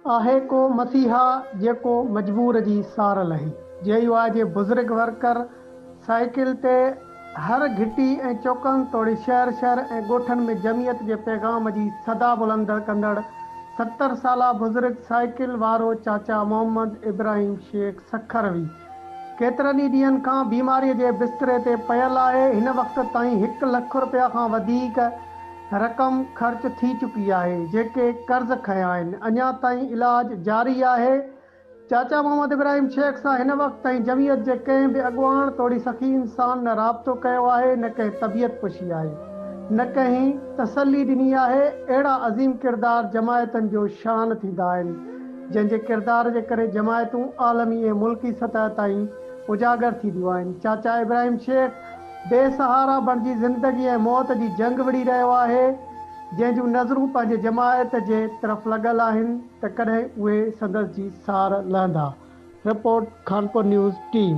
आहे को मसीहा जेको मजबूर जी सार लही। जंहिं आज बुज़ुर्ग वर्कर साइकिल ते हर घिटी ऐं चौकनि तोड़ी शहर शहर ऐं ॻोठनि में जमियत जे पैगाम जी सदा बुलंद कंदड़ 70 साला बुज़ुर्ग साइकिल वारो चाचा मोहम्मद इब्राहिम शेख सखरवी केतिरनि ई ॾींहंनि खां बीमारीअ जे बिस्तरे ते पयल आहे। हिन वक़्त ताईं 1 लख रुपया खां वधीक रक़म ख़र्च थी चुकी आहे। जेके कर्ज़ खया आहिनि अञा ताईं इलाज जारी आहे। चाचा मोहम्मद इब्राहिम शेख सां हिन वक़्त ताईं जमियत जे कंहिं बि अॻुवाण तोड़ी सखी इंसान न राब्तो कयो आहे, न कंहिं तबियत पुछी आहे, न कंहिं तसल्ली ॾिनी आहे। अहिड़ा अज़ीम किरदार जमायतनि जो शान थींदा आहिनि, जंहिंजे किरदार जे करे जमायतूं आलमी ऐं मुल्की सतह ताईं उजागर थींदियूं आहिनि। चाचा इब्राहिम शेख बेसहारा बणिजी ज़िंदगी ऐं मौत जी जंग विड़ी रहियो आहे, जंहिंजूं नज़रूं पंहिंजे जमायत जे तरफ़ लॻल आहिनि त कॾहिं उहे संदसि जी सार लहंदा। Report Khanpur news team.